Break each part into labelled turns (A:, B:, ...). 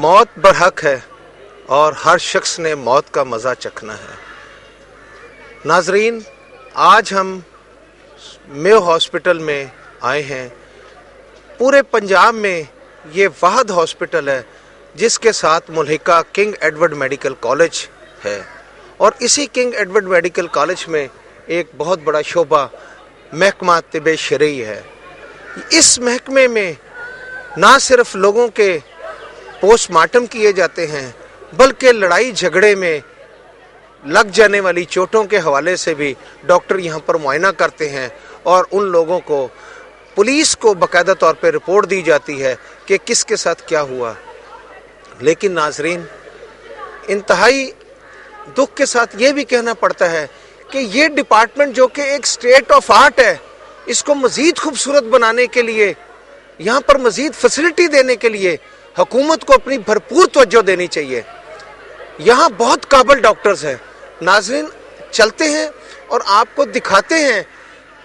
A: موت برحق ہے اور ہر شخص نے موت کا مزہ چکھنا ہے۔ ناظرین، آج ہم میو ہاسپٹل میں آئے ہیں۔ پورے پنجاب میں یہ واحد ہاسپٹل ہے جس کے ساتھ ملحقہ کنگ ایڈورڈ میڈیکل کالج ہے، اور اسی کنگ ایڈورڈ میڈیکل کالج میں ایک بہت بڑا شعبہ محکمہ طب شرعی ہے۔ اس محکمے میں نہ صرف لوگوں کے پوسٹ مارٹم کیے جاتے ہیں بلکہ لڑائی جھگڑے میں لگ جانے والی چوٹوں کے حوالے سے بھی ڈاکٹر یہاں پر معائنہ کرتے ہیں، اور ان لوگوں کو پولیس کو باقاعدہ طور پہ رپورٹ دی جاتی ہے کہ کس کے ساتھ کیا ہوا۔ لیکن ناظرین، انتہائی دکھ کے ساتھ یہ بھی کہنا پڑتا ہے کہ یہ ڈپارٹمنٹ جو کہ ایک اسٹیٹ آف آرٹ ہے، اس کو مزید خوبصورت بنانے کے لیے، یہاں پر مزید فیسلٹی دینے کے لیے حکومت کو اپنی بھرپور توجہ دینی چاہیے۔ یہاں بہت قابل ڈاکٹرز ہیں۔ ناظرین، چلتے ہیں اور آپ کو دکھاتے ہیں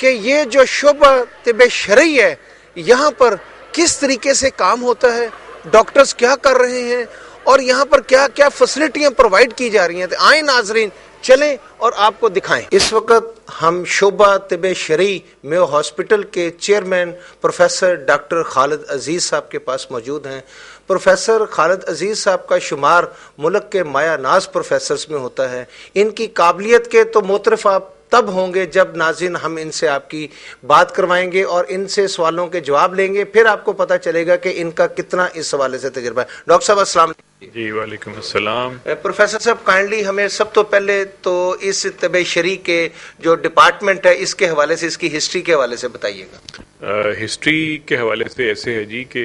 A: کہ یہ جو شعبہ طب شرعی ہے یہاں پر کس طریقے سے کام ہوتا ہے، ڈاکٹرز کیا کر رہے ہیں اور یہاں پر کیا کیا فیسلٹیاں پرووائڈ کی جا رہی ہیں۔ آئیں ناظرین، چلیں اور آپ کو دکھائیں۔ اس وقت ہم شعبہ طب شرعی میو ہاسپٹل کے چیئرمین پروفیسر ڈاکٹر خالد عزیز صاحب کے پاس موجود ہیں۔ پروفیسر خالد عزیز صاحب کا شمار ملک کے مایہ ناز پروفیسرز میں ہوتا ہے۔ ان کی قابلیت کے تو معترف آپ تب ہوں گے جب ناظرین ہم ان سے آپ کی بات کروائیں گے اور ان سے سوالوں کے جواب لیں گے، پھر آپ کو پتہ چلے گا کہ ان کا کتنا اس حوالے سے تجربہ ہے۔ ڈاکٹر صاحب السلام علیکم۔
B: جی وعلیکم السلام۔
A: پروفیسر صاحب، کائنڈلی ہمیں سب تو پہلے تو اس طب شرعی کے جو ڈپارٹمنٹ ہے اس کے حوالے سے، اس کی ہسٹری کے حوالے سے بتائیے گا۔
B: ہسٹری کے حوالے سے ایسے ہے جی کہ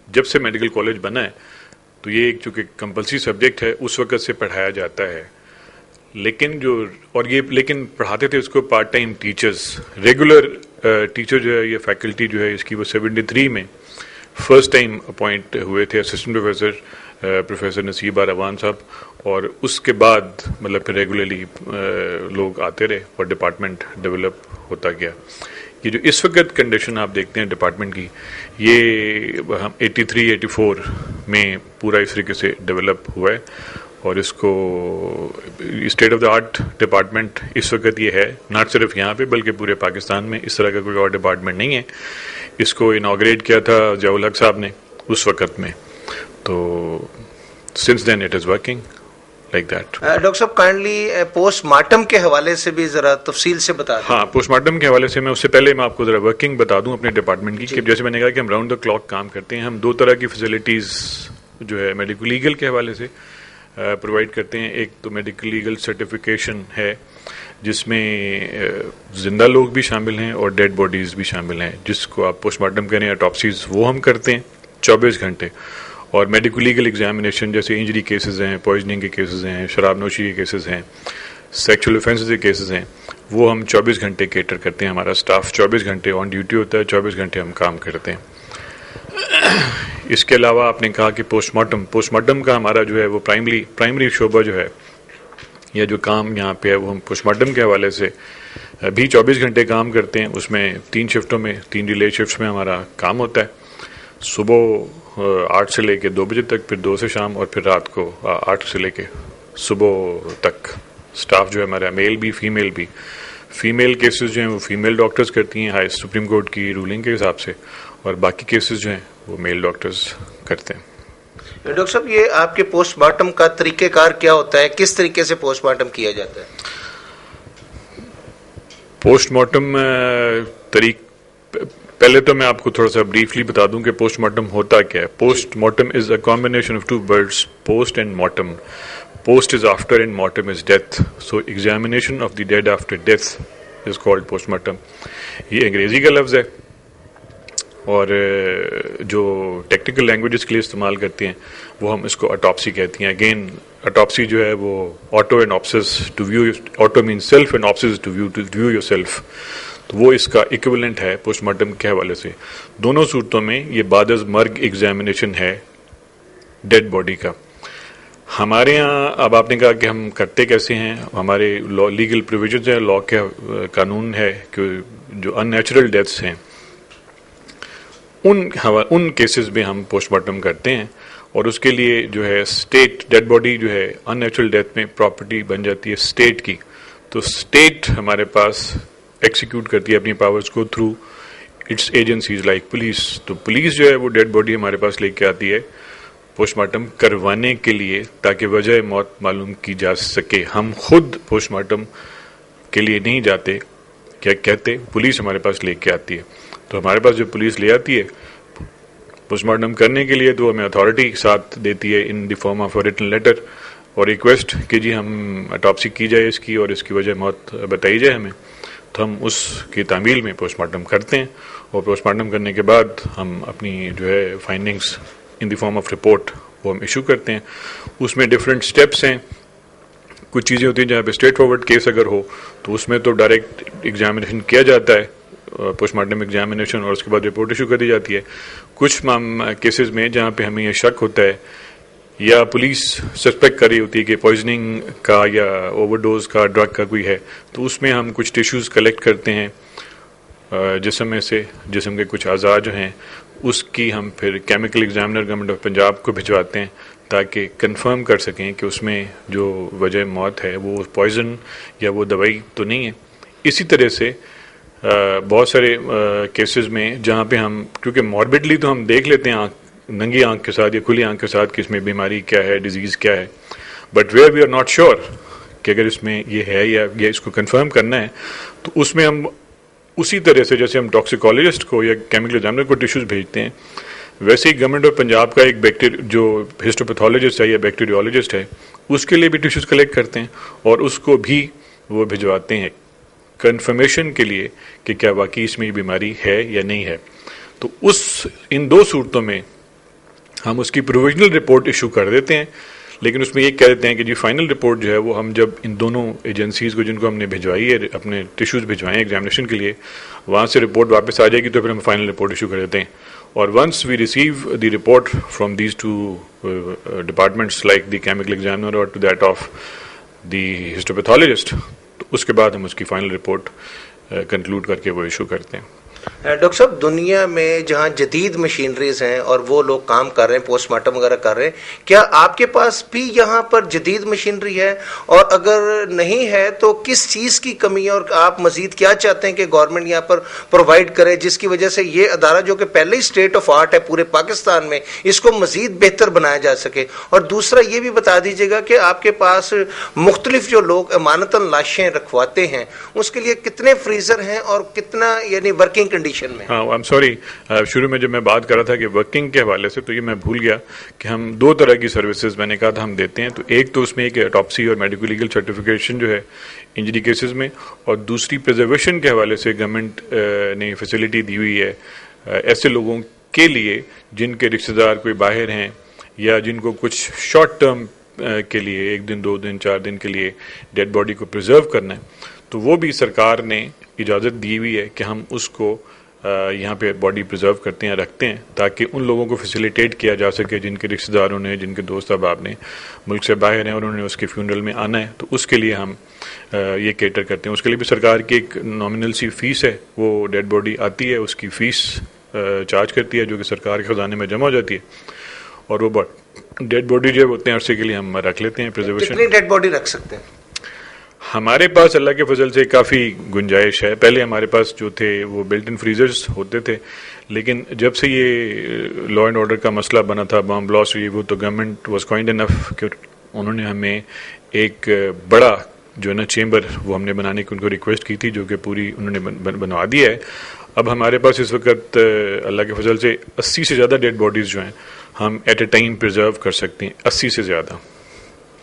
B: جب سے میڈیکل کالج بنا ہے تو یہ ایک چونکہ کمپلسری سبجیکٹ ہے اس وقت سے پڑھایا جاتا ہے، لیکن پڑھاتے تھے اس کو part time teachers. Regular teacher جو ہے، یہ فیکلٹی جو ہے اس کی وہ 73 میں فرسٹ ٹائم اپوائنٹ ہوئے تھے اسسٹنٹ پروفیسر نصیب روان صاحب، اور اس کے بعد مطلب پھر ریگولرلی لوگ آتے رہے اور ڈپارٹمنٹ ڈیولپ ہوتا گیا۔ یہ جو اس وقت کنڈیشن آپ دیکھتے ہیں ڈپارٹمنٹ کی، یہ ہم 83-84 میں پورا اس طریقے سے ڈیولپ ہوا ہے، اور اس کو state of the art department اس وقت یہ ہے، نہ صرف یہاں پہ بلکہ پورے پاکستان میں اس طرح کا کوئی اور ڈپارٹمنٹ نہیں ہے۔ اس کو انوگریٹ کیا تھا ضیاء الحق صاحب نے اس وقت میں، تو since then it is working like that.
A: Doctor صاحب، کائنڈلی پوسٹ مارٹم کے حوالے سے بھی ذرا تفصیل سے بتا دیں۔
B: ہاں، پوسٹ مارٹم کے حوالے سے میں اس سے پہلے میں آپ کو ذرا ورکنگ بتا دوں اپنے ڈپارٹمنٹ کی، کہ جیسے میں نے کہا کہ ہم راؤنڈ دا کلاک کام کرتے ہیں۔ ہم دو طرح کی فیسلٹیز جو ہے میڈیکل لیگل کے حوالے سے پرووائڈ کرتے ہیں۔ ایک تو میڈیکل لیگل سرٹیفکیشن ہے جس میں زندہ لوگ بھی شامل ہیں اور ڈیڈ باڈیز بھی شامل ہیں، جس کو آپ پوسٹ مارٹم کہہ رہے ہیں، اٹاپسیز، وہ ہم کرتے ہیں 24 گھنٹے۔ اور میڈیکل لیگل ایگزامینیشن جیسے انجری کیسز ہیں، پوائزننگ کے کیسز ہیں، شراب نوشی کے کیسز ہیں، سیکچول اوفینسز کے کیسز ہیں، وہ ہم 24 گھنٹے کیٹر کرتے ہیں۔ ہمارا اسٹاف 24 گھنٹے آن ڈیوٹی ہوتا ہے، 24 گھنٹے ہم کام کرتے ہیں۔ اس کے علاوہ آپ نے کہا کہ پوسٹ مارٹم کا ہمارا جو ہے وہ پرائمری شعبہ جو ہے، یا جو کام یہاں پہ ہے، وہ ہم پوسٹ مارٹم کے حوالے سے بھی 24 گھنٹے کام کرتے ہیں۔ اس میں 3 شفٹوں میں، 3 ڈیلے شفٹس میں ہمارا کام ہوتا ہے۔ صبح 8 سے لے کے 2 بجے تک، پھر 2 سے شام، اور پھر رات کو 8 سے لے کے صبح تک۔ سٹاف جو ہے ہمارا میل بھی فیمیل بھی، فیمیل کیسز جو ہیں وہ فیمیل ڈاکٹرز کرتی ہیں سپریم کورٹ کی رولنگ کے حساب سے، اور باقی کیسز جو ہیں وہ میل ڈاکٹرز کرتے ہیں۔
A: ڈاکٹر صاحب، یہ آپ کے پوسٹ مارٹم کا طریقہ کار کیا ہوتا ہے؟ کس طریقے سے پوسٹ مارٹم کیا جاتا ہے؟
B: پوسٹ مارٹم پہلے تو میں آپ کو تھوڑا سا بریفلی بتا دوں کہ پوسٹ مارٹم ہوتا کیا ہے۔ Post mortem is a combination of 2 words، post and mortem. Post is after and mortem is death, so examination of the dead after death is called post mortem. یہ انگریزی کا لفظ ہے، اور جو ٹیکنیکل لینگویجز کے لیے استعمال کرتے ہیں وہ ہم اس کو اٹاپسی کہتے ہیں۔ اگین اٹاپسی جو ہے وہ auto and opsis to view, auto mean self and opsis to view yourself, تو وہ اس کا ایکویولنٹ ہے پوسٹ مارٹم کے حوالے سے۔ دونوں صورتوں میں یہ بعد از مرگ ایگزامینیشن ہے ڈیڈ باڈی کا۔ ہمارے ہاں اب آپ نے کہا کہ ہم کرتے کیسے ہیں، ہمارے لیگل پروویژنز ہیں، لا کے قانون ہے کہ جو ان نیچرل ڈیتھس ہیں ان کیسز میں ہم پوسٹ مارٹم کرتے ہیں، اور اس کے لیے جو ہے اسٹیٹ ڈیڈ باڈی جو ہے ان نیچرل ڈیتھ میں پراپرٹی بن جاتی ہے اسٹیٹ کی، تو اسٹیٹ ہمارے پاس ایکسیکیوٹ کرتی ہے اپنی پاورز کو through its agencies like police. تو پولیس جو ہے وہ ڈیڈ باڈی ہمارے پاس لے کے آتی ہے پوسٹ مارٹم کروانے کے لیے تاکہ وجہ موت معلوم کی جا سکے. ہم خود پوسٹ مارٹم کے لیے نہیں جاتے، کیا کہتے پولیس ہمارے پاس لے کے آتی ہے. تو ہمارے پاس جو پولیس لے آتی ہے پوسٹ مارٹم کرنے کے لیے تو ہمیں اتھارٹی ساتھ دیتی ہے ان دی فارم آف ریٹن لیٹر اور ریکویسٹ کہ جی ہم اٹاپسی کی جائے اس کی اور اس کی وجہ موت بتائی جائے ہمیں. تو ہم اس کی تعمیل میں پوسٹ مارٹم کرتے ہیں، اور پوسٹ مارٹم کرنے کے بعد ہم اپنی جو ہے findings in the form of report وہ ہم ایشو کرتے ہیں. اس میں ڈفرینٹ سٹیپس ہیں. کچھ چیزیں ہوتی ہیں جہاں پہ اسٹریٹ فارورڈ کیس اگر ہو تو اس میں تو ڈائریکٹ ایگزامینیشن کیا جاتا ہے، پوسٹ مارٹم ایگزامینیشن، اور اس کے بعد رپورٹ ایشو کر دی جاتی ہے. کچھ کیسز میں جہاں پہ ہمیں یہ شک ہوتا ہے یا پولیس سسپیکٹ کر رہی ہوتی ہے کہ پوائزننگ کا یا اوور ڈوز کا ڈرگ کا کوئی ہے، تو اس میں ہم کچھ ٹیشوز کلیکٹ کرتے ہیں جسم میں سے، جسم کے کچھ اعضاء جو ہیں اس کی ہم پھر chemical examiner government of Punjab کو بھجواتے ہیں تاکہ کنفرم کر سکیں کہ اس میں جو وجہ موت ہے وہ پوائزن یا وہ دوائی تو نہیں ہے. اسی طرح سے بہت سارے کیسز میں جہاں پہ ہم کیونکہ ماربڈلی تو ہم دیکھ لیتے ہیں ننگی آنکھ کے ساتھ یا کھلی آنکھ کے ساتھ کہ اس میں بیماری کیا ہے، ڈیزیز کیا ہے، but where we are not sure کہ اگر اس میں یہ ہے یا اس کو کنفرم کرنا ہے تو اس میں ہم اسی طرح سے جیسے ہم ٹاکسیکالوجسٹ کو یا کیمیکل ایگزامنر کو ٹیشوز بھیجتے ہیں، ویسے ہی گورنمنٹ آف پنجاب کا ایک جو ہسٹوپیتھولوجسٹ ہے یا بیکٹیریولوجسٹ ہے اس کے لیے بھی ٹیشوز کلیکٹ کرتے ہیں اور اس کو بھی وہ بھجواتے ہیں کنفرمیشن کے لیے کہ کیا واقعی اس میں یہ بیماری ہے یا نہیں ہے. تو ان دو صورتوں میں ہم اس کی پروویژنل رپورٹ ایشو کر دیتے ہیں، لیکن اس میں یہ کہہ دیتے ہیں کہ جی فائنل رپورٹ جو ہے وہ ہم جب ان دونوں ایجنسیز کو جن کو ہم نے بھجوائی ہے اپنے ٹیشوز بھجوائے ہیں ایگزامینیشن کے لیے، وہاں سے رپورٹ واپس آ جائے گی تو پھر ہم فائنل رپورٹ ایشو کر دیتے ہیں. اور once we receive the report from these two departments like the chemical examiner اور to that of the histopathologist, تو اس کے بعد ہم اس کی فائنل رپورٹ کنکلوڈ کر کے وہ ایشو کرتے ہیں.
A: ڈاکٹر صاحب، دنیا میں جہاں جدید مشینریز ہیں اور وہ لوگ کام کر رہے ہیں، پوسٹ مارٹم وغیرہ کر رہے ہیں، کیا آپ کے پاس بھی یہاں پر جدید مشینری ہے؟ اور اگر نہیں ہے تو کس چیز کی کمی ہے اور آپ مزید کیا چاہتے ہیں کہ گورنمنٹ یہاں پر پرووائڈ کرے جس کی وجہ سے یہ ادارہ جو کہ پہلے ہی اسٹیٹ آف آرٹ ہے پورے پاکستان میں، اس کو مزید بہتر بنایا جا سکے؟ اور دوسرا یہ بھی بتا دیجیے گا کہ آپ کے پاس مختلف جو لوگ امانتاً لاشیں رکھواتے ہیں اس کے لیے کتنے فریزر ہیں اور کتنا یعنی ورکنگ کنڈیشن میں؟
B: ہاں، آئی ایم سوری، شروع میں جب میں بات کر رہا تھا کہ ورکنگ کے حوالے سے تو یہ میں بھول گیا کہ ہم دو طرح کی سروسز میں نے کہا تھا ہم دیتے ہیں. تو ایک تو اس میں ایک اٹاپسی اور میڈیکل لیگل سرٹیفکیشن جو ہے انجری کیسز میں، اور دوسری پرزرویشن کے حوالے سے گورنمنٹ نے فیسلٹی دی ہوئی ہے ایسے لوگوں کے لیے جن کے رشتہ دار کوئی باہر ہیں یا جن کو کچھ شارٹ ٹرم کے لیے 1 دن 2 دن 4 دن کے لیے ڈیڈ باڈی کو پرزرو کرنا ہے. تو وہ بھی سرکار نے اجازت دی ہوئی ہے کہ ہم اس کو یہاں پہ باڈی پرزرو کرتے ہیں، رکھتے ہیں تاکہ ان لوگوں کو فیسیلیٹیٹ کیا جا سکے جن کے رشتہ داروں نے، جن کے دوست احباب نے ملک سے باہر ہیں اور انہوں نے اس کے فیونرل میں آنا ہے. تو اس کے لیے ہم یہ کیٹر کرتے ہیں. اس کے لیے بھی سرکار کی ایک نامنل سی فیس ہے، وہ ڈیڈ باڈی آتی ہے اس کی فیس چارج کرتی ہے جو کہ سرکار کے خزانے میں جمع ہو جاتی ہے، اور وہ ڈیڈ باڈی جو ہے اتنے عرصے کے لیے ہم رکھ لیتے ہیں. پرزرویشن
A: کتنی ڈیڈ باڈی رکھ سکتے ہیں؟
B: ہمارے پاس اللہ کے فضل سے کافی گنجائش ہے. پہلے ہمارے پاس جو تھے وہ بلٹ ان فریزرز ہوتے تھے، لیکن جب سے یہ لا اینڈ آرڈر کا مسئلہ بنا تھا، بام بلاسٹ یہ وہ، تو گورنمنٹ واز کائنڈ انف کہ انہوں نے ہمیں ایک بڑا جو ہے نا چیمبر وہ ہم نے بنانے کی ان کو ریکویسٹ کی تھی، جو کہ پوری انہوں نے بنوا دیا ہے. اب ہمارے پاس اس وقت اللہ کے فضل سے 80 سے زیادہ ڈیڈ باڈیز جو ہیں ہم ایٹ اے ٹائم پرزرو کر سکتے ہیں. 80 سے زیادہ،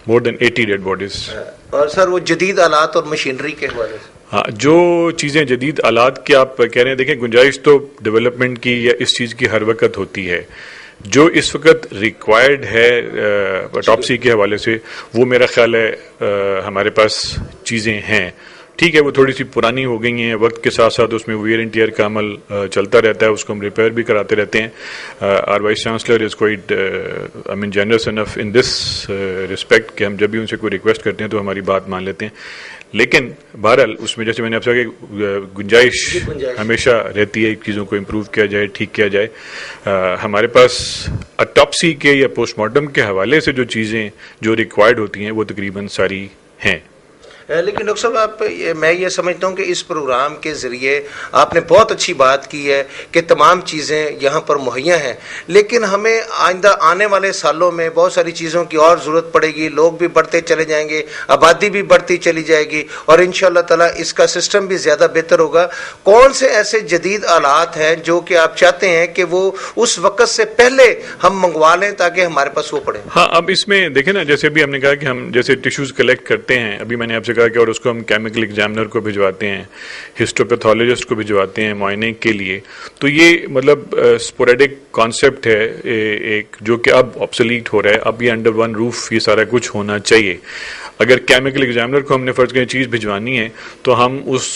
B: مور دین 80 ڈیڈ باڈیز.
A: اور سر وہ جدید آلات اور مشینری کے حوالے سے؟
B: ہاں، جو چیزیں جدید آلات کی آپ کہہ رہے ہیں، دیکھیں گنجائش تو ڈیولپمنٹ کی یا اس چیز کی ہر وقت ہوتی ہے. جو اس وقت ریکوائرڈ ہے اٹاپسی کے حوالے سے وہ میرا خیال ہے ہمارے پاس چیزیں ہیں. ٹھیک ہے وہ تھوڑی سی پرانی ہو گئی ہیں, وقت کے ساتھ ساتھ اس میں ویئر اینڈ ٹیئر کا عمل چلتا رہتا ہے, اس کو ہم ریپیئر بھی کراتے رہتے ہیں. Our vice chancellor is quite generous enough in this respect کہ ہم جب بھی ان سے کوئی ریکویسٹ کرتے ہیں تو ہماری بات مان لیتے ہیں. لیکن بہرحال اس میں جیسے میں نے آپ سے کہا کہ گنجائش ہمیشہ رہتی ہے, چیزوں کو امپروو کیا جائے, ٹھیک کیا جائے. ہمارے پاس اٹاپسی کے یا پوسٹ مارٹم کے حوالے سے جو چیزیں جو ریکوائرڈ ہوتی ہیں وہ تقریباً ساری ہیں.
A: لیکن ڈاکٹر صاحب میں یہ سمجھتا ہوں کہ اس پروگرام کے ذریعے آپ نے بہت اچھی بات کی ہے کہ تمام چیزیں یہاں پر مہیا ہیں, لیکن ہمیں آئندہ آنے والے سالوں میں بہت ساری چیزوں کی اور ضرورت پڑے گی. لوگ بھی بڑھتے چلے جائیں گے, آبادی بھی بڑھتی چلی جائے گی, اور انشاءاللہ تعالیٰ اس کا سسٹم بھی زیادہ بہتر ہوگا. کون سے ایسے جدید آلات ہیں جو کہ آپ چاہتے ہیں کہ وہ اس وقت سے پہلے ہم منگوا لیں تاکہ ہمارے پاس وہ پڑے؟
B: ہاں, اب اس میں دیکھیں نا, جیسے ابھی ہم نے کہا کہ ہم جیسے ٹیشوز کلیکٹ کرتے ہیں, ابھی میں نے آپ سے کہا کہ اور اس کو ہم کیمیکل ایگزامنر کو بھجواتے ہیں, ہسٹوپیتھولوجسٹ کو بھجواتے ہیں معائنے کے لیے. تو یہ مطلب اسپوریڈک کانسیپٹ ہے ایک جو کہ اب آبسلیٹ ہو رہا ہے. اب یہ انڈر ون روف یہ سارا کچھ ہونا چاہیے. اگر کیمیکل ایگزامنر کو ہم نے فرض کریں چیز بھجوانی ہے تو ہم اس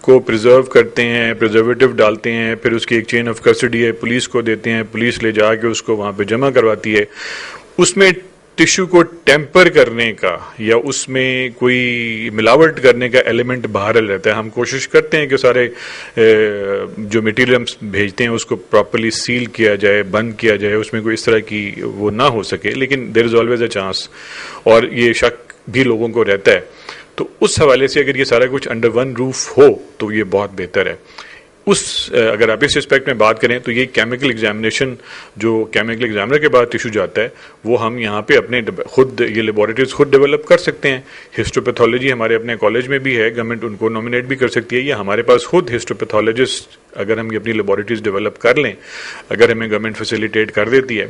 B: کو پریزرو کرتے ہیں, پریزرویٹو ڈالتے ہیں, پھر اس کی ایک چین آف کسٹڈی ہے, پولیس کو دیتے ہیں, پولیس لے جا کے اس کو وہاں پہ جمع کرواتی ہے. اس میں ٹیشو کو ٹیمپر کرنے کا یا اس میں کوئی ملاوٹ کرنے کا ایلیمنٹ باہر رہتا ہے. ہم کوشش کرتے ہیں کہ سارے جو میٹیریل ہم بھیجتے ہیں اس کو پراپرلی سیل کیا جائے, بند کیا جائے, اس میں کوئی اس طرح کی وہ نہ ہو سکے, لیکن دیر از آلویز اے چانس, اور یہ شک بھی لوگوں کو رہتا ہے. تو اس حوالے سے اگر یہ سارا کچھ انڈر ون روف ہو تو یہ بہت بہتر ہے. اگر آپ اس اسپیکٹ میں بات کریں تو یہ کیمیکل ایگزامینیشن جو کیمیکل ایگزامنر کے بعد ٹیشو جاتا ہے وہ ہم یہاں پہ اپنے خود یہ لیبارٹریز خود ڈیولپ کر سکتے ہیں. ہسٹوپیتھولوجی ہمارے اپنے کالج میں بھی ہے, گورنمنٹ ان کو نامینیٹ بھی کر سکتی ہے, یا ہمارے پاس خود ہسٹوپیتھولوجسٹ اگر ہم یہ اپنی لیبارٹریز ڈیولپ کر لیں, اگر ہمیں گورنمنٹ فیسیلیٹیٹ کر دیتی ہے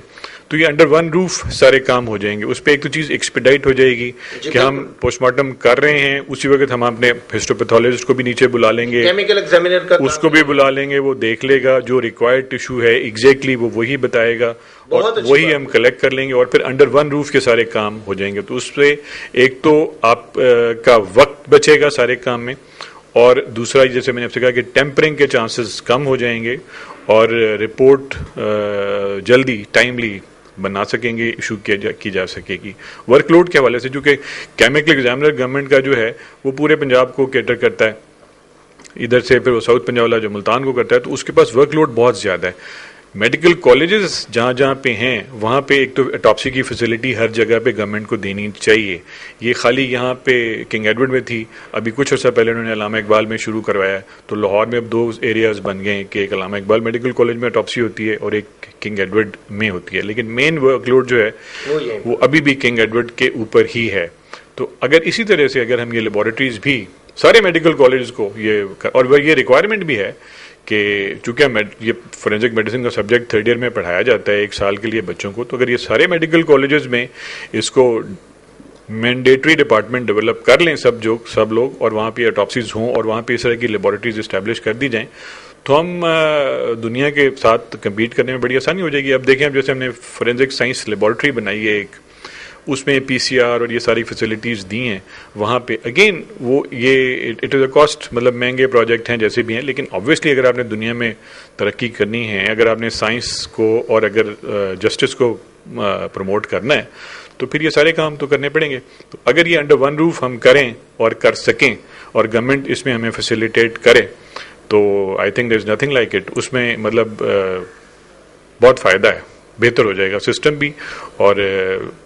B: تو یہ انڈر ون روف سارے کام ہو جائیں گے. اس پہ ایک تو چیز ایکسپیڈائٹ ہو جائے گی کہ ہم پوسٹ مارٹم کر رہے ہیں, اسی وقت ہم اپنے ہسٹوپیتھولوجسٹ کو بھی نیچے بلا لیں گے,
A: کیمیکل ایگزامینر کا
B: اس کو بھی بلا لیں گے, وہ دیکھ لے گا جو ریکوائرڈ ٹیشو ہے ایگزیکٹلی وہ وہی بتائے گا, اور وہی ہم کلیکٹ کر لیں گے, اور پھر انڈر ون روف کے سارے کام ہو جائیں گے. تو اس سے ایک تو آپ کا وقت بچے گا سارے کام میں, اور دوسرا جیسے میں نے آپ سے کہا کہ ٹیمپرنگ کے چانسز کم ہو جائیں گے, اور رپورٹ جلدی ٹائملی بنا سکیں گے, ایشو کی جا سکے گی. ورک لوڈ کے حوالے سے چونکہ کیمیکل ایگزامنر گورنمنٹ کا جو ہے وہ پورے پنجاب کو کیٹر کرتا ہے, ادھر سے پھر وہ ساؤتھ پنجاب والا جو ملتان کو کرتا ہے, تو اس کے پاس ورک لوڈ بہت زیادہ ہے. میڈیکل کالجز جہاں جہاں پہ ہیں وہاں پہ ایک تو اٹاپسی کی فیسلٹی ہر جگہ پہ گورنمنٹ کو دینی چاہیے. یہ خالی یہاں پہ کنگ ایڈورڈ میں تھی, ابھی کچھ عرصہ پہلے انہوں نے علامہ اقبال میں شروع کروایا, تو لاہور میں اب 2 ایریاز بن گئے ہیں کہ ایک علامہ اقبال میڈیکل کالج میں اٹاپسی ہوتی ہے اور ایک کنگ ایڈورڈ میں ہوتی ہے. لیکن مین ورک لوڈ جو ہے وہ ابھی بھی کنگ ایڈورڈ کے اوپر ہی ہے. تو اگر اسی طرح سے اگر ہم یہ لیبارٹریز بھی سارے میڈیکل کالجز کو اور یہ ریکوائرمنٹ بھی ہے کہ چونکہ یہ فورینزک میڈیسن کا سبجیکٹ 3rd ایئر میں پڑھایا جاتا ہے 1 سال کے لیے بچوں کو, تو اگر یہ سارے میڈیکل کالجز میں اس کو مینڈیٹری ڈپارٹمنٹ ڈیولپ کر لیں سب لوگ, اور وہاں پہ اٹاپسیز ہوں اور وہاں پہ اس طرح کی لیبارٹریز اسٹیبلش کر دی جائیں, تو ہم دنیا کے ساتھ کمپیٹ کرنے میں بڑی آسانی ہو جائے گی. اب دیکھیں, اب جیسے ہم نے فورینزک سائنس لیبارٹری بنائی ہے ایک, اس میں پی سی آر اور یہ ساری فیسلٹیز دی ہیں وہاں پہ. اگین وہ یہ اٹ از اے کاسٹ, مطلب مہنگے پروجیکٹ ہیں جیسے بھی ہیں, لیکن آبویسلی اگر آپ نے دنیا میں ترقی کرنی ہے, اگر آپ نے سائنس کو اور اگر جسٹس کو پروموٹ کرنا ہے تو پھر یہ سارے کام تو کرنے پڑیں گے. تو اگر یہ انڈر ون روف ہم کریں اور کر سکیں اور گورنمنٹ اس میں ہمیں فیسیلیٹیٹ کرے تو I think there is nothing like it. اس میں مطلب بہت فائدہ ہے, بہتر ہو جائے گا سسٹم بھی, اور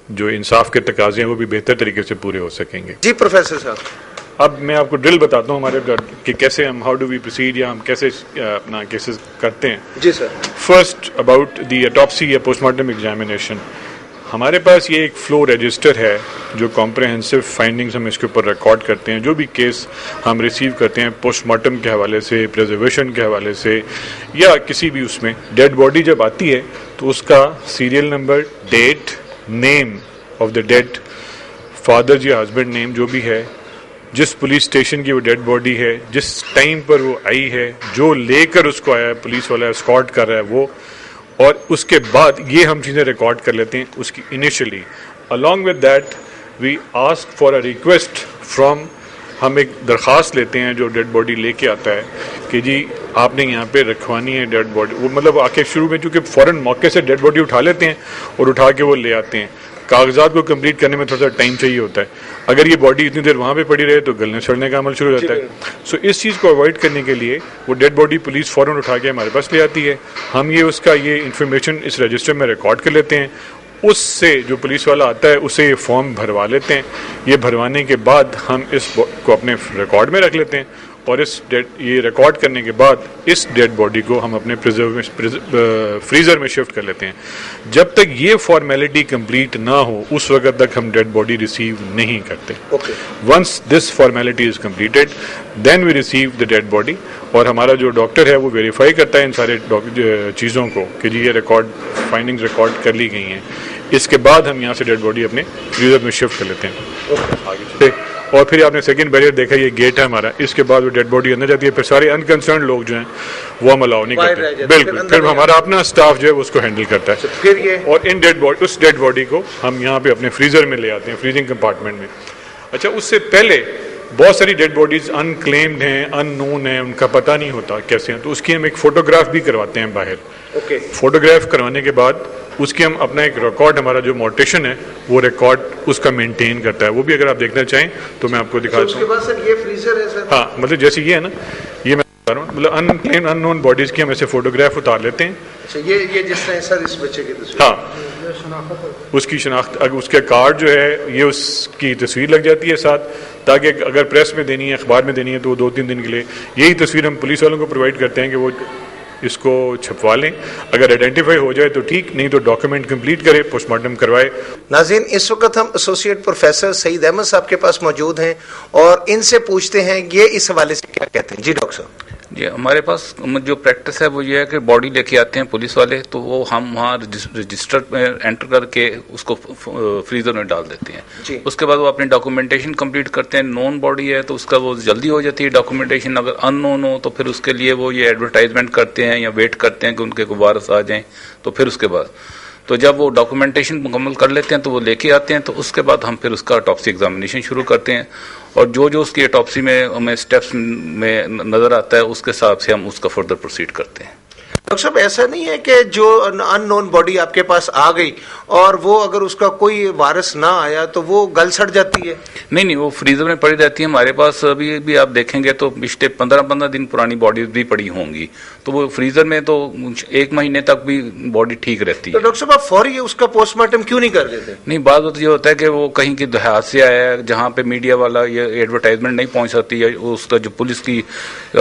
B: جو انصاف کے تقاضے ہیں وہ بھی بہتر طریقے سے پورے ہو سکیں گے.
A: جی پروفیسر صاحب,
B: اب میں آپ کو ڈرل بتاتا ہوں ہمارے کہ کیسے ہم ہاؤ ڈو وی پروسیڈ, یا ہم کیسے اپنا کیسز کرتے ہیں.
A: جی سر.
B: فرسٹ اباؤٹ دی اٹاپسی یا پوسٹ مارٹم ایگزامینیشن. ہمارے پاس یہ ایک فلو رجسٹر ہے جو کمپریہنسو فائنڈنگز ہم اس کے اوپر ریکارڈ کرتے ہیں. جو بھی کیس ہم ریسیو کرتے ہیں پوسٹ مارٹم کے حوالے سے, پریزرویشن کے حوالے سے, یا کسی بھی اس میں ڈیڈ باڈی جب آتی ہے تو اس کا serial number, date, name of the dead, father یا ہسبینڈ نیم جو بھی ہے, جس پولیس اسٹیشن کی وہ ڈیڈ باڈی ہے, جس ٹائم پر وہ آئی ہے, جو لے کر اس کو آیا ہے, پولیس والا اسکارٹ کر رہا ہے وہ, اور اس کے بعد یہ ہم چیزیں ریکارڈ کر لیتے ہیں اس کی initially. along with that we ask for a request from ہم ایک درخواست لیتے ہیں جو ڈیڈ باڈی لے کے آتا ہے کہ جی آپ نے یہاں پہ رکھوانی ہے ڈیڈ باڈی. وہ مطلب آ کے شروع میں چونکہ فوراً موقع سے ڈیڈ باڈی اٹھا لیتے ہیں اور اٹھا کے وہ لے آتے ہیں. کاغذات کو کمپلیٹ کرنے میں تھوڑا سا ٹائم چاہیے ہوتا ہے. اگر یہ باڈی اتنی دیر وہاں پہ پڑی رہے تو گلنے سڑنے کا عمل شروع ہو جاتا ہے. سو اس چیز کو اوائڈ کرنے کے لیے وہ ڈیڈ باڈی پولیس فوراً اٹھا کے ہمارے پاس لے آتی ہے. ہم یہ اس کا یہ انفارمیشن اس رجسٹر میں ریکارڈ کر لیتے ہیں. اس سے جو پولیس والا آتا ہے اسے یہ فارم بھروا لیتے ہیں. یہ بھروانے کے بعد ہم اس کو اپنے ریکارڈ میں رکھ لیتے ہیں اور یہ ریکارڈ کرنے کے بعد اس ڈیڈ باڈی کو ہم اپنے فریزر میں شفٹ کر لیتے ہیں. جب تک یہ فارمیلٹی کمپلیٹ نہ ہو اس وقت تک ہم ڈیڈ باڈی ریسیو نہیں کرتے. Once this formality is completed then we receive the dead body. اور ہمارا جو ڈاکٹر ہے وہ ویریفائی کرتا ہے ان سارے چیزوں کو کہ جی یہ ریکارڈ فائنڈنگز ریکارڈ کر لی گئی ہیں. اس کے بعد ہم یہاں سے ڈیڈ باڈی اپنے فریزر میں شفٹ کر لیتے ہیں. اور پھر آپ نے سیکنڈ بیریئر دیکھا, یہ گیٹ ہے ہمارا. اس کے بعد وہ ڈیڈ باڈی اندر جاتی ہے. پھر سارے انکنسرنڈ لوگ جو ہیں وہ ہم الاؤ نہیں کرتے. بالکل. پھر ہمارا اپنا اسٹاف جو ہے اس کو ہینڈل کرتا ہے. اور اس ڈیڈ باڈی کو ہم یہاں پہ اپنے فریزر میں لے آتے ہیں, فریزنگ کمپارٹمنٹ میں. اچھا, اس سے پہلے بہت ساری ڈیڈ باڈیز ان کلیمڈ ہیں, ان نون ہیں, ان کا پتہ نہیں ہوتا کیسے ہیں. تو اس کی ہم ایک فوٹوگراف بھی کرواتے ہیں باہر. فوٹوگراف کروانے کے بعد اس کی ہم اپنا ایک ریکارڈ, ہمارا جو موٹیشن ہے وہ ریکارڈ اس کا مینٹین کرتا ہے. وہ بھی اگر آپ دیکھنا چاہیں تو میں آپ کو دکھاتا ہوں.
A: اس کے بعد سر یہ فریزر ہے سر.
B: ہاں, مطلب جیسے یہ ہے نا, یہ میں بتا رہا ہوں, مطلب ان کلیم ان نون باڈیز کی ہم ایسے فوٹوگراف اتار لیتے ہیں.
A: یہ جس طرح سر اس بچے کی تصویر,
B: ہاں, اس کی شناخت, اس کا کارڈ جو ہے یہ اس کی تصویر لگ جاتی ہے ساتھ, تاکہ اگر پریس میں دینی ہے, اخبار میں دینی ہے تو وہ 2-3 دن کے لیے یہی تصویر ہم پولیس والوں کو پرووائڈ کرتے ہیں کہ وہ اس کو چھپوا لیں. اگر آئیڈینٹیفائی ہو جائے تو ٹھیک, نہیں تو ڈاکیومنٹ کمپلیٹ کرے, پوسٹ مارٹم کروائے.
A: ناظرین, اس وقت ہم ایسوسیٹ پروفیسر سعید احمد صاحب کے پاس موجود ہیں اور ان سے پوچھتے ہیں یہ اس حوالے سے کیا کہتے ہیں. جی ڈاکٹر صاحب.
C: جی, ہمارے پاس جو پریکٹس ہے وہ یہ ہے کہ باڈی لے کے آتے ہیں پولیس والے, تو وہ ہم وہاں رجسٹر میں انٹر کر کے اس کو فریزر میں ڈال دیتے ہیں.
A: جی.
C: اس کے بعد وہ اپنی ڈاکومنٹیشن کمپلیٹ کرتے ہیں. نون باڈی ہے تو اس کا وہ جلدی ہو جاتی ہے ڈاکومنٹیشن. اگر ان نون ہو تو پھر اس کے لیے وہ یہ ایڈورٹائزمنٹ کرتے ہیں یا ویٹ کرتے ہیں کہ ان کے کوئی وارث آ جائیں. تو پھر اس کے بعد تو جب وہ ڈاکومنٹیشن مکمل کر لیتے ہیں تو وہ لے کے آتے ہیں. تو اس کے بعد ہم پھر اس کا اٹاپسی ایگزامینیشن شروع کرتے ہیں, اور جو اس کی اٹاپسی میں ہمیں اسٹیپس میں نظر آتا ہے اس کے حساب سے ہم اس کا فردر پروسیڈ کرتے ہیں.
A: ڈاکٹر صاحب, ایسا نہیں ہے کہ جو ان نون باڈی آپ کے پاس آ گئی اور وہ اگر اس کا کوئی وارث نہ آیا تو وہ گل سڑ جاتی ہے؟
C: نہیں, وہ فریزر میں پڑی رہتی ہے. ہمارے پاس ابھی بھی آپ دیکھیں گے تو پچھلے 15 دن پرانی باڈیز بھی پڑی ہوں گی, تو وہ فریزر میں تو 1 مہینے تک بھی باڈی ٹھیک رہتی ہے.
A: تو ڈاکٹر صاحب آپ فوری اس کا پوسٹ مارٹم کیوں نہیں کر دیتے؟
C: نہیں, بعض وقت یہ ہوتا ہے کہ وہ کہیں کی دیہات سے آیا ہے جہاں پہ میڈیا والا یہ ایڈورٹائزمنٹ نہیں پہنچ سکتی, یا اس کا جو پولیس کی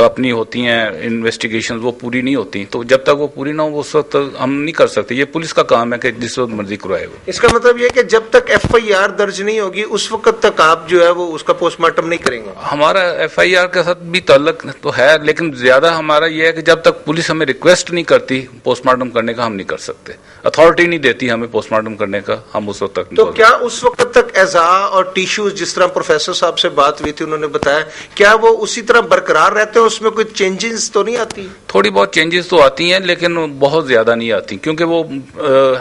C: اپنی ہوتی ہیں انویسٹیگیشن وہ پوری نہیں ہوتی. تو جب تک وہ پوری نہ ہو اس وقت ہم نہیں کر سکتے. یہ پولیس کا کام ہے کہ جس وقت مرضی کروائے. وہ اس
A: کا مطلب یہ کہ جب تک FIR درج نہیں ہوگی اس وقت تک آپ جو ہے وہ اس کا پوسٹ مارٹم نہیں کریں گے؟
C: ہمارا FIR کے ساتھ بھی تعلق تو ہے, لیکن زیادہ ہمارا یہ ہے کہ جب تک پولیس ہمیں ریکویسٹ نہیں کرتی پوسٹ مارٹم کرنے کا, ہم نہیں کر سکتے. اتھارٹی نہیں دیتی ہمیں پوسٹ مارٹم کرنے کا, ہم اس وقت تک نہیں.
A: تو کیا اس وقت تک اعضاء اور ٹیشوز, جس طرح پروفیسر صاحب سے بات ہوئی تھی انہوں نے بتایا, کیا وہ اسی طرح برقرار رہتے ہیں, اس میں کوئی چینجز تو نہیں آتی؟
C: تھوڑی بہت چینجز تو آتی ہیں لیکن بہت زیادہ نہیں آتی, کیونکہ وہ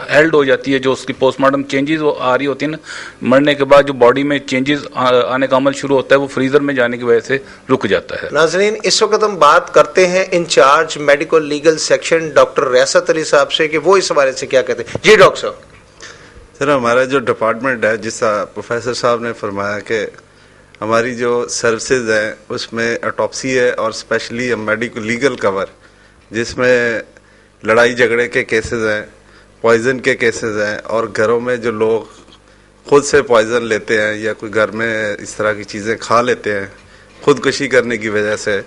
C: ہیلڈ ہو جاتی ہے. جو اس کی پوسٹ مارٹم چینجز آ رہی ہوتی ہیں نا, مرنے کے بعد جو باڈی میں چینجز آنے کا عمل شروع ہوتا ہے وہ فریزر میں جانے کی وجہ سے رک جاتا ہے.
A: ناظرین, اس وقت ہم بات کرتے ہیں incharge medical legal section doctor Riyasat Ali صاحب سے کہ وہ اس حوالے سے کیا کہتے ہیں. جی ڈاکٹر صاحب.
D: سر, ہمارا جو ڈپارٹمنٹ ہے, جس پروفیسر صاحب نے فرمایا کہ ہماری جو سروسز ہیں اس میں اٹاپسی ہے اور اسپیشلی میڈیکل لیگل کور, جس میں لڑائی جھگڑے کے کیسز ہیں, پوائزن کے کیسز ہیں, اور گھروں میں جو لوگ خود سے پوائزن لیتے ہیں یا کوئی گھر میں اس طرح کی چیزیں کھا لیتے ہیں خودکشی کرنے کی وجہ سے,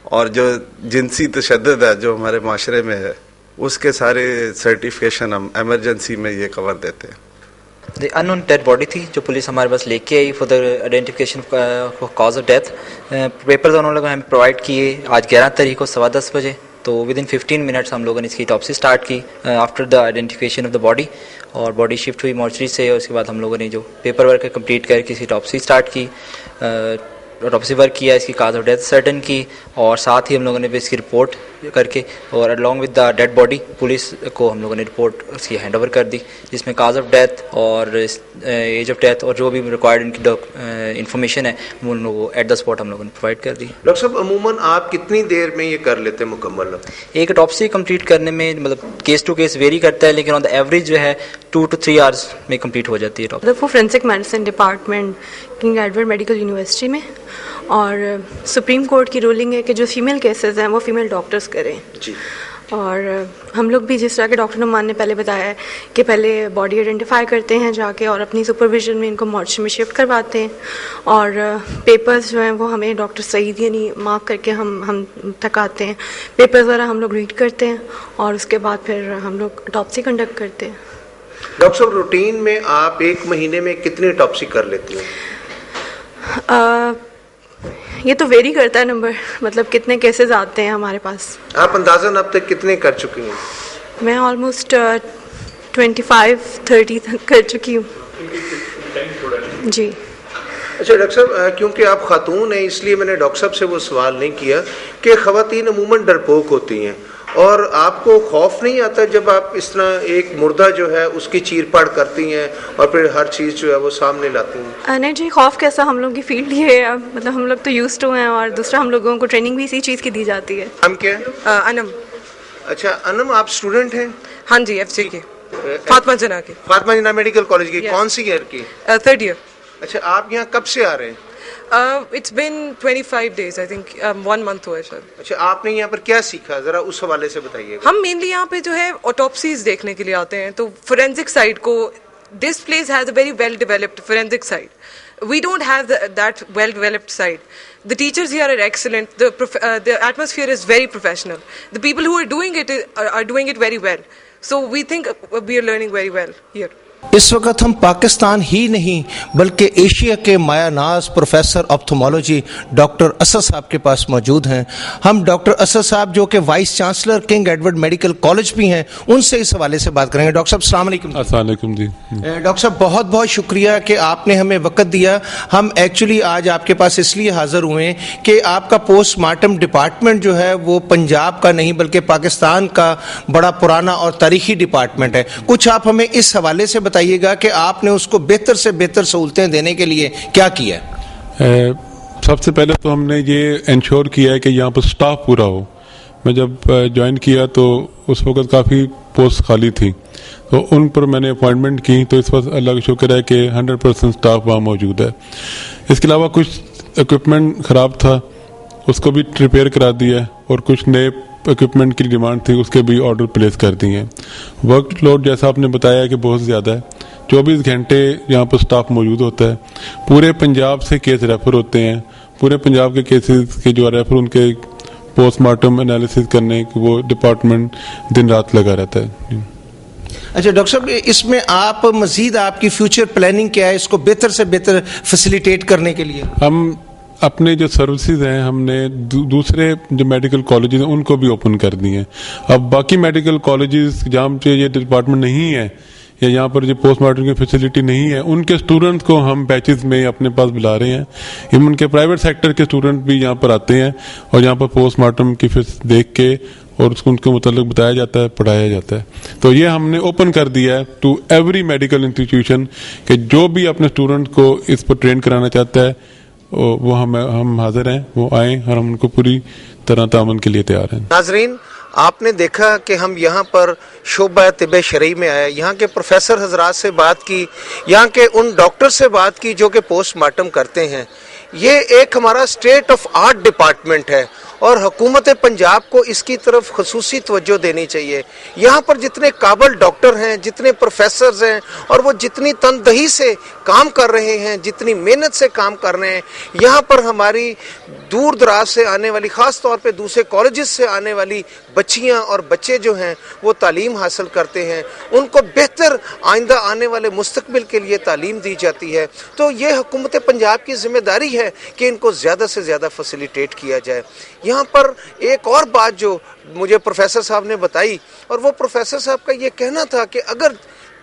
D: اور جو جنسی تشدد ہے جو ہمارے معاشرے میں ہے, اس کے سارے سرٹیفکیشن ہم ایمرجنسی میں یہ کور دیتے ہیں.
E: ان نون ڈیڈ باڈی تھی جو پولیس ہمارے پاس لے کے آئی for the identification cause of death. Papers انہوں نے ہمیں پرووائڈ کیے آج 11 تاریخ کو 10:15 بجے. تو ود ان 15 منٹس ہم لوگوں نے اس کی اٹاپسی اسٹارٹ کی after the identification of the body, اور باڈی شفٹ ہوئی مورچری سے. اور اس کے بعد ہم لوگوں نے جو پیپر ورک ہے کمپلیٹ کر کے اس کی اٹاپسی اسٹارٹ کی, اٹاپسی ورک کیا, اس کی کاز آف ڈیتھ سرٹن کی, اور ساتھ ہی ہم لوگوں نے اس کی رپورٹ کر کے اور along with the dead body police کو ہم لوگوں نے رپورٹ اس کی ہینڈ اوور کر دی، جس میں کاز آف ڈیتھ اور ایج آف ڈیتھ اور جو بھی ریکوائرڈ ان کی انفارمیشن ہے وہ ان لوگوں کو ایٹ دا اسپاٹ ہم لوگوں نے پرووائڈ کر دی۔
A: ڈاکٹر صاحب عموماً آپ کتنی دیر میں یہ کر لیتے ہیں مکمل؟
E: ایک اٹاپسی کمپلیٹ کرنے میں مطلب کیس ٹو کیس ویری کرتا ہے، لیکن آن دا ایوریج جو ہے 2 to 3 hours میں کمپلیٹ ہو جاتی ہے۔
F: وہ forensic medicine department king Edward medical university میں، اور سپریم کورٹ کی رولنگ ہے کہ جو فیمیل کیسز ہیں وہ فیمیل ڈاکٹرز کریں جی، اور ہم لوگ بھی جس طرح کے ڈاکٹر نعمان نے پہلے بتایا ہے کہ پہلے باڈی آئیڈینٹیفائی کرتے ہیں جا کے اور اپنی سپرویژن میں ان کو مارچری میں شفٹ کرواتے ہیں، اور پیپرز جو ہیں وہ ہمیں ڈاکٹر سعید یعنی مارک کر کے ہم تک آتے ہیں، پیپرز وغیرہ ہم لوگ ریڈ کرتے ہیں اور اس کے بعد پھر ہم لوگ اٹاپسی کنڈکٹ کرتے ہیں۔
A: ڈاکٹر صاحب روٹین میں آپ ایک مہینے میں کتنی اٹاپسی کر لیتی ہیں؟
F: یہ تو ویری کرتا ہے نمبر، مطلب کتنے کیسز آتے ہیں ہمارے پاس۔
A: آپ اندازاً اب تک کتنے کر چکی ہیں؟
F: میں آلموسٹ 25-30 تک کر چکی ہوں جی۔
A: اچھا ڈاکٹر صاحب، کیونکہ آپ خاتون ہیں اس لیے میں نے ڈاکٹر صاحب سے وہ سوال نہیں کیا کہ خواتین عموماً ڈرپوک ہوتی ہیں، اور آپ کو خوف نہیں آتا جب آپ اس طرح ایک مردہ جو ہے اس کی چیر پاڑ کرتی ہیں اور پھر ہر چیز جو ہے وہ سامنے لاتی ہیں؟
F: نہیں جی، خوف کیسا، ہم لوگ کی فیلڈ یہ ہے، مطلب ہم لوگ تو یوز ٹو ہیں، اور دوسرا ہم لوگوں کو ٹریننگ بھی اسی چیز کی دی جاتی ہے۔
A: ہم کیا ہے؟
G: انم۔
A: اچھا انم، آپ اسٹوڈنٹ ہیں؟
G: ہاں جی، ایف جے کے، فاطمہ جناح کے،
A: فاطمہ جناح میڈیکل کالج کی۔ کون سی ایئر کی؟
G: 3rd year۔
A: اچھا، آپ یہاں کب سے آ رہے ہیں؟
G: It's been 25 days, I think 1 month ہوا ہے شاید۔
A: اچھا، آپ نے یہاں پر کیا سیکھا، ذرا اس حوالے سے بتائیے۔
G: ہم مینلی یہاں پہ جو ہے آٹوپسیز دیکھنے کے لیے آتے ہیں، تو فورینسک سائڈ کو this place has a very well developed forensic side, we don't have that well developed side. The teachers here are excellent, the atmosphere is very professional, the people who are doing it are doing it very well, so we think we are learning very well here۔
A: اس وقت ہم پاکستان ہی نہیں بلکہ Asia کے مایہ ناز professor آپتھمولوجی doctor Asad صاحب کے پاس موجود ہیں۔ ہم ڈاکٹر اسد صاحب جو کہ vice chancellor king Edward medical college بھی ہیں، ان سے اس حوالے سے بات کریں گے۔ ڈاکٹر صاحب السلام علیکم۔
H: السلام علیکم جی۔
A: ڈاکٹر صاحب بہت بہت شکریہ کہ آپ نے ہمیں وقت دیا۔ ہم ایکچولی آج آپ کے پاس اس لیے حاضر ہوئے ہیں کہ آپ کا پوسٹ مارٹم ڈپارٹمنٹ جو ہے وہ پنجاب کا نہیں بلکہ پاکستان کا بڑا پرانا اور تاریخی ڈپارٹمنٹ ہے۔ کچھ آپ ہمیں اس حوالے سے بتائیے گا کہ آپ نے اس کو بہتر سے بہتر سہولتیں دینے کے لیے کیا کیا ہے؟
H: سب سے پہلے تو ہم نے یہ انشور کیا ہے کہ یہاں پر سٹاف پورا ہو۔ میں جب جوائن کیا تو اس وقت کافی پوسٹ خالی تھی، تو ان پر میں نے اپوائنٹمنٹ کی، تو اس وقت اللہ کا شکر ہے کہ 100% سٹاف وہاں موجود ہے۔ اس کے علاوہ کچھ اکوپمنٹ خراب تھا، اس کو بھی ریپیئر کرا دیا ہے، اور کچھ نئے اکوپمنٹ کی ڈیمانڈ تھی، اس کے بھی آرڈر پلیس کر دیے ہیں۔ ورک لوڈ جیسا آپ نے بتایا کہ بہت زیادہ ہے، 24 گھنٹے یہاں پر سٹاف موجود ہوتا ہے۔ پورے پنجاب سے کیس ریفر ہوتے ہیں، پورے پنجاب کے کیسز کے جو ریفر ان کے پوسٹ مارٹم انالیسس کرنے کی وہ ڈپارٹمنٹ دن رات لگا رہتا ہے۔
A: اچھا ڈاکٹر صاحب، اس میں آپ مزید آپ کی فیوچر پلاننگ کیا ہے اس کو بہتر سے بہتر فیسیلیٹیٹ کرنے کے لیے؟
H: ہم اپنے جو سروسز ہیں ہم نے دوسرے جو میڈیکل کالجز ہیں ان کو بھی اوپن کر دی ہیں۔ اب باقی میڈیکل کالجز جہاں پہ یہ ڈپارٹمنٹ نہیں ہے یا یہاں پر جو پوسٹ مارٹم کی فیسلٹی نہیں ہے، ان کے اسٹوڈنٹس کو ہم بیچز میں اپنے پاس بلا رہے ہیں۔ ان کے پرائیویٹ سیکٹر کے اسٹوڈنٹ بھی یہاں پر آتے ہیں اور یہاں پر پوسٹ مارٹم کی دیکھ کے اور اس کو ان کے متعلق بتایا جاتا ہے، پڑھایا جاتا ہے۔ تو یہ ہم نے اوپن کر دیا ہے ٹو ایوری میڈیکل انسٹیٹیوشن کہ جو بھی اپنے اسٹوڈنٹ کو اس پر ٹرین کرانا چاہتا ہے وہ ہم حاضر ہیں، وہ آئیں اور ہم ان کو پوری طرح تعاون کے لیے تیار ہیں۔
A: ناظرین، آپ نے دیکھا کہ ہم یہاں پر شعبہ طب شرعی میں آئے، یہاں کے پروفیسر حضرات سے بات کی، یہاں کے ان ڈاکٹر سے بات کی جو کہ پوسٹ مارٹم کرتے ہیں۔ یہ ایک ہمارا اسٹیٹ آف آرٹ ڈپارٹمنٹ ہے اور حکومت پنجاب کو اس کی طرف خصوصی توجہ دینی چاہیے۔ یہاں پر جتنے قابل ڈاکٹر ہیں، جتنے پروفیسرز ہیں، اور وہ جتنی تندہی سے کام کر رہے ہیں، جتنی محنت سے کام کر رہے ہیں، یہاں پر ہماری دور دراز سے آنے والی، خاص طور پہ دوسرے کالجز سے آنے والی بچیاں اور بچے جو ہیں وہ تعلیم حاصل کرتے ہیں، ان کو بہتر آئندہ آنے والے مستقبل کے لیے تعلیم دی جاتی ہے۔ تو یہ حکومت پنجاب کی ذمہ داری ہے کہ ان کو زیادہ سے زیادہ فیسیلیٹیٹ کیا جائے۔ یہاں پر ایک اور بات جو مجھے پروفیسر صاحب نے بتائی، اور وہ پروفیسر صاحب کا یہ کہنا تھا کہ اگر